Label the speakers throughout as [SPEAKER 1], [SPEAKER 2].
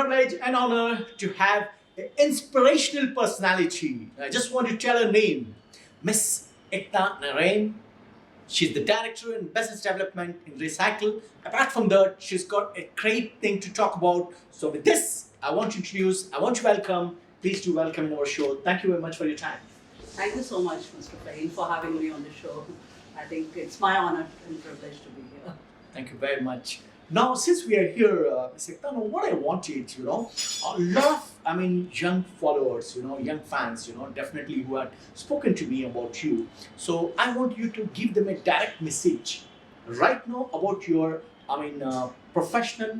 [SPEAKER 1] privilege and honor to have an inspirational personality. I just want to tell her name, Miss Ekta Narain. She's the director in business development in Recykal. Apart from that, she's got a great thing to talk about. So with this, I want to introduce, I want to welcome, please do welcome in our show. Thank you very much for your time.
[SPEAKER 2] Thank you so much, Mr. Faheem, for having me on the show. I think it's my honor and privilege to be here.
[SPEAKER 1] Thank you very much. Now, since we are here, Ms. Ekta, what I wanted, a lot of, young followers, young fans, definitely who had spoken to me about you. So I want you to give them a direct message right now about your, professional,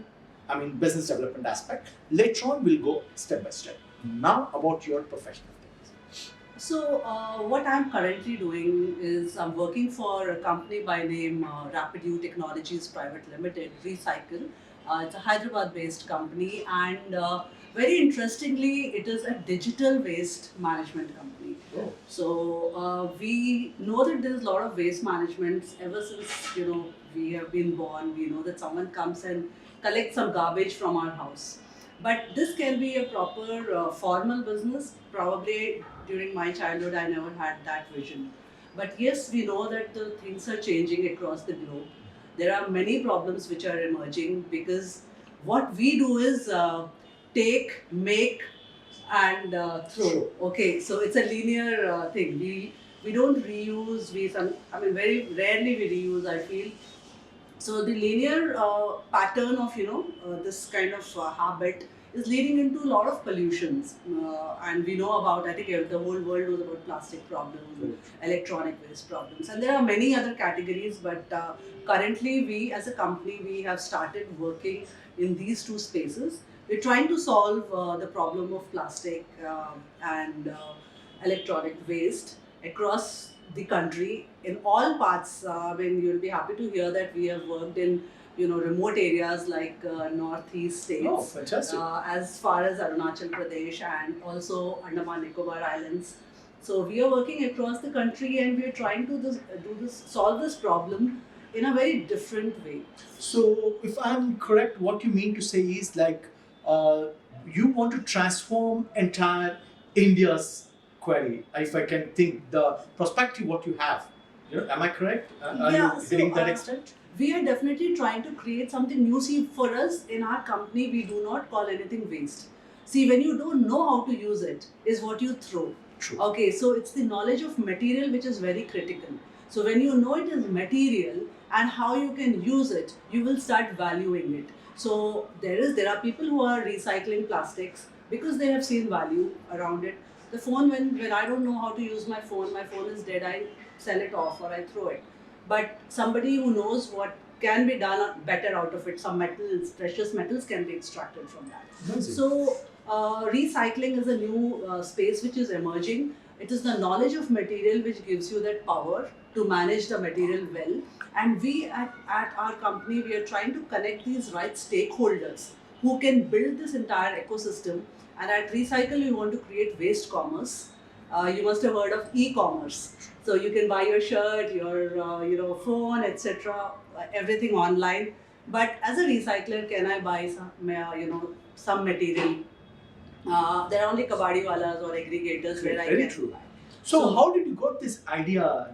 [SPEAKER 1] business development aspect. Later on, we'll go step by step. Now about your professional things.
[SPEAKER 2] So, what I'm currently doing is I'm working for a company by name Rapid U Technologies Private Limited, Recykal. It's a Hyderabad-based company, and very interestingly, it is a digital waste management company.
[SPEAKER 1] Oh.
[SPEAKER 2] So we know that there's a lot of waste management ever since we have been born. We know that someone comes and collects some garbage from our house. But this can be a proper formal business. Probably during my childhood, I never had that vision. But yes, we know that the things are changing across the globe. There are many problems which are emerging because what we do is take, make, and throw. Okay, so it's a linear thing. We don't reuse. Very rarely we reuse, I feel. So the linear pattern of this kind of habit is leading into a lot of pollutions, and we know about. I think the whole world knows about plastic problems, electronic waste problems, and there are many other categories. But currently, we as a company we have started working in these two spaces. We're trying to solve the problem of plastic and electronic waste across the country in all parts. You'll be happy to hear that we have worked in remote areas like northeast states.
[SPEAKER 1] Oh, fantastic.
[SPEAKER 2] As far as Arunachal Pradesh and also Andaman Nicobar Islands. So we are working across the country and we are trying to solve this problem in a very different way.
[SPEAKER 1] So, if I'm correct, what you mean to say is you want to transform entire India's query. If I can think the perspective what you have, am I correct? Are you getting that extent?
[SPEAKER 2] We are definitely trying to create something new. See, for us in our company, we do not call anything waste. See, when you don't know how to use it, is what you throw.
[SPEAKER 1] True.
[SPEAKER 2] Okay, so it's the knowledge of material which is very critical. So when you know it is material and how you can use it, you will start valuing it. So there are people who are recycling plastics because they have seen value around it. The phone, when I don't know how to use my phone is dead, I sell it off or I throw it. But somebody who knows what can be done better out of it, some metals, precious metals can be extracted from that.
[SPEAKER 1] Amazing.
[SPEAKER 2] So recycling is a new space which is emerging. It is the knowledge of material which gives you that power to manage the material well. And we at our company, we are trying to connect these right stakeholders who can build this entire ecosystem. And at Recykal, we want to create waste commerce. You must have heard of e-commerce. So you can buy your shirt, your phone, etc., everything online. But as a recycler, can I buy some material? There are only kabadiwalas or aggregators where I can
[SPEAKER 1] true.
[SPEAKER 2] buy.
[SPEAKER 1] So how did you got this idea?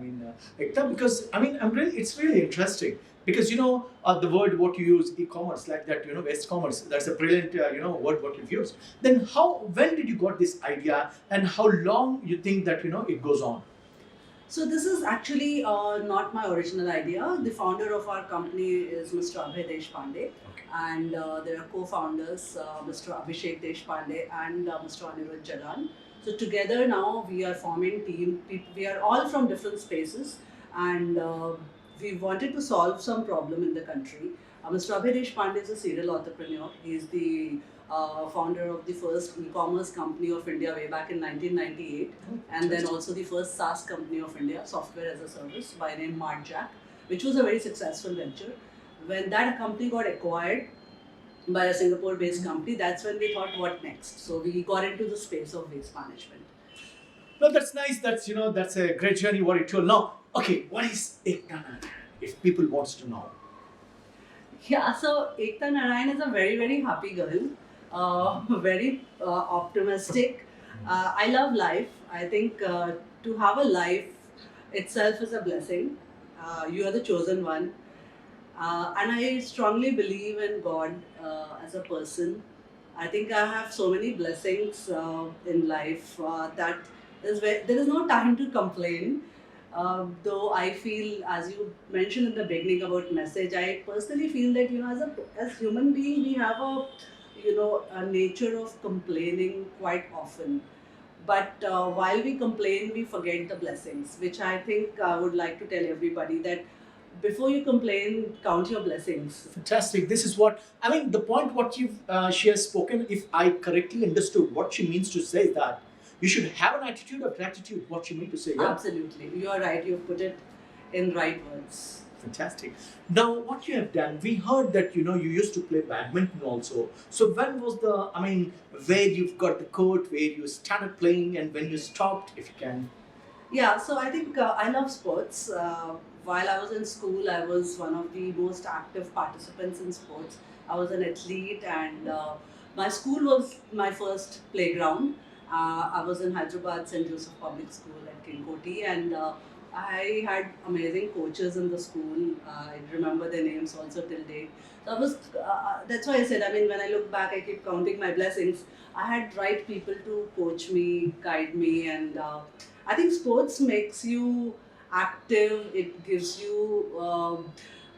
[SPEAKER 1] Ekta, because it's really interesting because the word what you use, e-commerce, like that, waste commerce. That's a brilliant word what you've used. Then when did you got this idea, and how long you think that it goes on?
[SPEAKER 2] So this is actually not my original idea. The founder of our company is Mr. Abhay Deshpande, and there are co-founders, Mr. Abhishek Deshpande and Mr. Anirudh Jalan. So together now we are forming team. We are all from different spaces, and we wanted to solve some problem in the country. Mr. Abhay Deshpande is a serial entrepreneur. He is the founder of the first e-commerce company of India way back in 1998, and then also the first SaaS company of India, software as a service, by name MartJack, which was a very successful venture. When that company got acquired by a Singapore-based company, that's when we thought, what next? So we got into the space of waste management.
[SPEAKER 1] No, that's nice. That's a great journey what you told. Now, okay, what is Ekta Narain? If people wants to know.
[SPEAKER 2] Yeah, so Ekta Narain is a very, very happy girl. very optimistic. I love life. I think to have a life itself is a blessing. You are the chosen one. And I strongly believe in God as a person. I think I have so many blessings in life that there is no time to complain. Though I feel, as you mentioned in the beginning about message, I personally feel that as human being we have a nature of complaining quite often. But while we complain, we forget the blessings, which I think I would like to tell everybody that before you complain, count your blessings.
[SPEAKER 1] Fantastic. This is what I mean. The point what she has spoken. If I correctly understood what she means to say is that you should have an attitude of gratitude. What she means to say. Yeah.
[SPEAKER 2] Absolutely. You are right. You've put it in right words.
[SPEAKER 1] Fantastic. Now, what you have done, we heard that you used to play badminton also. So when was the? I mean, where you've got the court, where you started playing, and when you stopped, if you can.
[SPEAKER 2] Yeah, so I think I love sports. While I was in school, I was one of the most active participants in sports. I was an athlete, and my school was my first playground. I was in Hyderabad St. Joseph Public School at King Koti, and I had amazing coaches in the school. I remember their names also till date. So I was. That's why I said. I mean, when I look back, I keep counting my blessings. I had right people to coach me, guide me, and I think sports makes you active. It gives you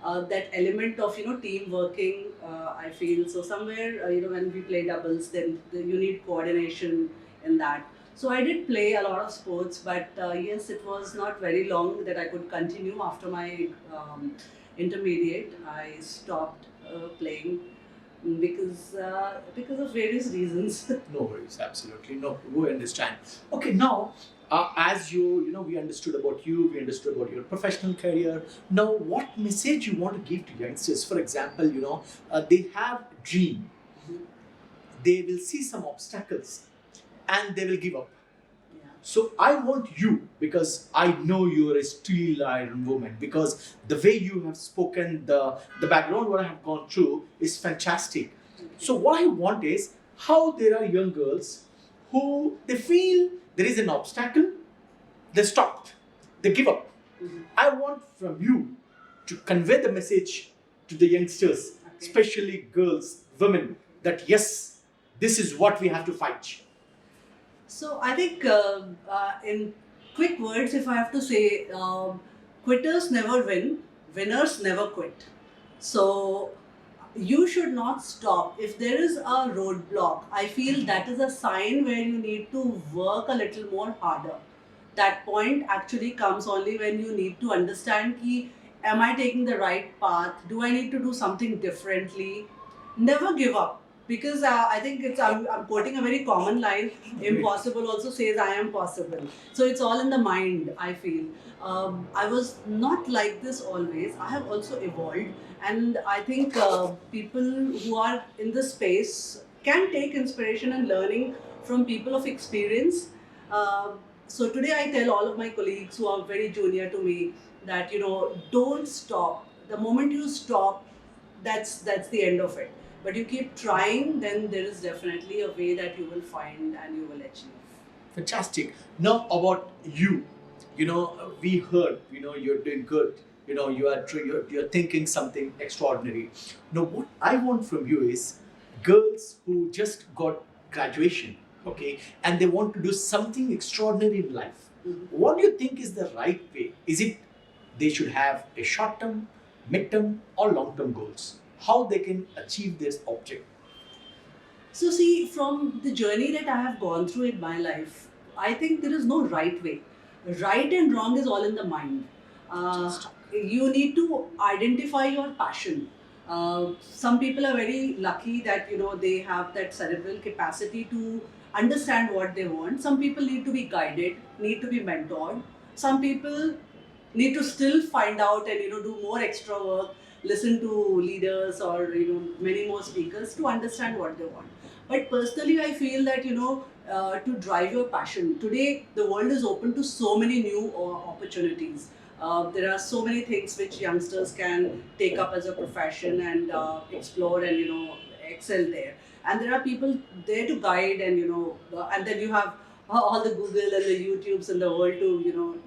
[SPEAKER 2] that element of team working. I feel so somewhere when we play doubles, then you need coordination in that. So I did play a lot of sports, but yes, it was not very long that I could continue after my intermediate. I stopped playing because of various reasons.
[SPEAKER 1] No worries, absolutely. No, we understand. Okay, now, as we understood about you, we understood about your professional career. Now, what message you want to give to youngsters? For example, they have a dream. They will see some obstacles and they will give up.
[SPEAKER 2] Yeah.
[SPEAKER 1] So I want you, because I know you're a steel iron woman, because the way you have spoken, the background what I have gone through is fantastic. So what I want is how there are young girls who they feel there is an obstacle, they stopped, they give up.
[SPEAKER 2] Mhm.
[SPEAKER 1] I want from you to convey the message to the youngsters,
[SPEAKER 2] Okay.
[SPEAKER 1] especially girls, women, that yes, this is what we have to fight.
[SPEAKER 2] So I think in quick words, if I have to say, quitters never win, winners never quit. So you should not stop. If there is a roadblock, I feel that is a sign where you need to work a little more harder. That point actually comes only when you need to understand ki, am I taking the right path? Do I need to do something differently? Never give up. Because I think I'm quoting a very common line. Impossible also says I am possible. So it's all in the mind. I feel I was not like this always. I have also evolved, and I think people who are in this space can take inspiration and learning from people of experience. Uh, so today I tell all of my colleagues who are very junior to me that don't stop. The moment you stop, that's the end of it. But you keep trying, then there is definitely a way that you will find and you will achieve.
[SPEAKER 1] Fantastic. Now about you, we heard, you're doing good. You're thinking something extraordinary. Now, what I want from you is girls who just got graduation, okay, and they want to do something extraordinary in life.
[SPEAKER 2] Mhm.
[SPEAKER 1] What do you think is the right way? Is it they should have a short term, mid term, or long term goals? How they can achieve this object?
[SPEAKER 2] So, see, from the journey that I have gone through in my life, I think there is no right way. Right and wrong is all in the mind. You need to identify your passion. Some people are very lucky that they have that cerebral capacity to understand what they want. Some people need to be guided, need to be mentored. Some people need to still find out and do more extra work, listen to leaders or many more speakers to understand what they want. But personally I feel that to drive your passion today, the world is open to so many new opportunities. There are so many things which youngsters can take up as a profession and explore and excel there. and there are people there to guide, and and then you have all the Google and the YouTubes in the world to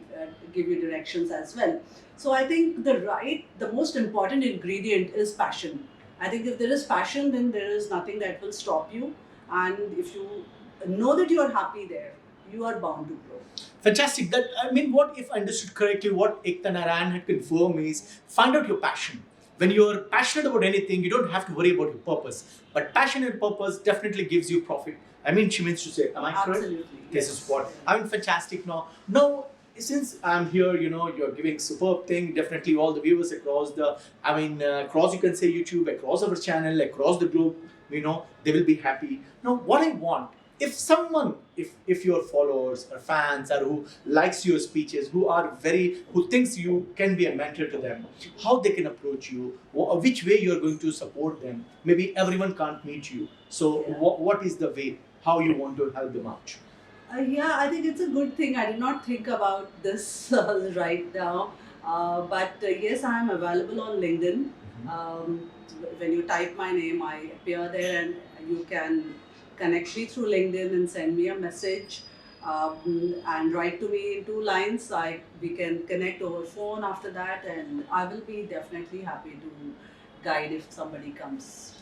[SPEAKER 2] give you directions as well. So I think the most important ingredient is passion. I think if there is passion, then there is nothing that will stop you, and if you know that you are happy there, you are bound to grow.
[SPEAKER 1] Fantastic. That, I mean, what if I understood correctly, what Ekta Narain had confirmed is find out your passion. When you're passionate about anything, you don't have to worry about your purpose. But passion and purpose definitely gives you profit. I mean, she means to say, am I correct?
[SPEAKER 2] Absolutely.
[SPEAKER 1] This is what I mean. Fantastic. Now, since I'm here, you're giving superb thing. Definitely, all the viewers across across, you can say, YouTube, across our channel, across the globe, they will be happy. Now, what I want, if someone, if your followers or fans or who likes your speeches, who thinks you can be a mentor to them, how they can approach you, or which way you're going to support them. Maybe everyone can't meet you, so
[SPEAKER 2] Yeah.
[SPEAKER 1] what is the way how you want to help them out?
[SPEAKER 2] Yeah, I think it's a good thing. I did not think about this right now. But yes, I am available on LinkedIn. When you type my name, I appear there, and you can connect me through LinkedIn and send me a message, and write to me in 2 lines. We can connect over phone after that, and I will be definitely happy to guide if somebody comes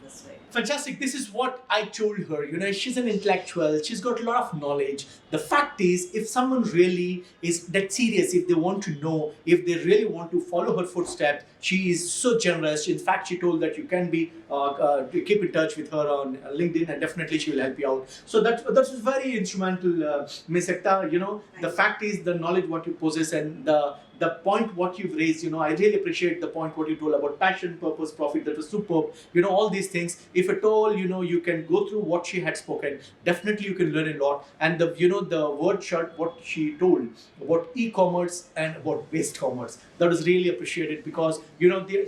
[SPEAKER 2] this way.
[SPEAKER 1] Fantastic. This is what I told her. She's an intellectual. She's got a lot of knowledge. The fact is, if someone really is that serious, if they want to know, if they really want to follow her footsteps, she is so generous. In fact, she told that you can be to keep in touch with her on LinkedIn, and definitely she will help you out. So that was very instrumental, Miss Ekta. The fact is, the knowledge what you possess, and the point what you've raised, I really appreciate the point what you told about passion, purpose, profit. That was superb. All these things. If at all, you can go through what she had spoken. Definitely, you can learn a lot. And the word short what she told about e-commerce and about waste commerce. That was really appreciated, because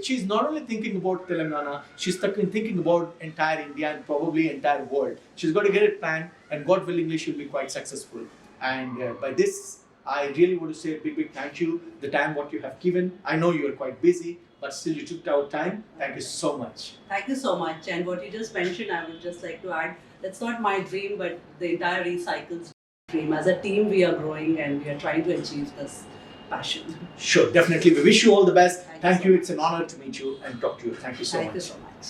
[SPEAKER 1] she's not only thinking about Telangana. She's thinking about entire India and probably entire world. She's got to get it planned, and God willingly, she'll be quite successful. And by this, I really want to say a big thank you. The time what you have given. I know you are quite busy, but still you took out time. Thank you so much.
[SPEAKER 2] Thank you so much. And what you just mentioned, I would just like to add, that's not my dream, but the entire Recycal's dream. As a team, we are growing, and we are trying to achieve this passion.
[SPEAKER 1] Sure, definitely. We wish you all the best.
[SPEAKER 2] Thank you
[SPEAKER 1] Thank
[SPEAKER 2] so
[SPEAKER 1] you.
[SPEAKER 2] much.
[SPEAKER 1] It's an honor to meet you and talk to you. Thank you so much.
[SPEAKER 2] Thank you so much.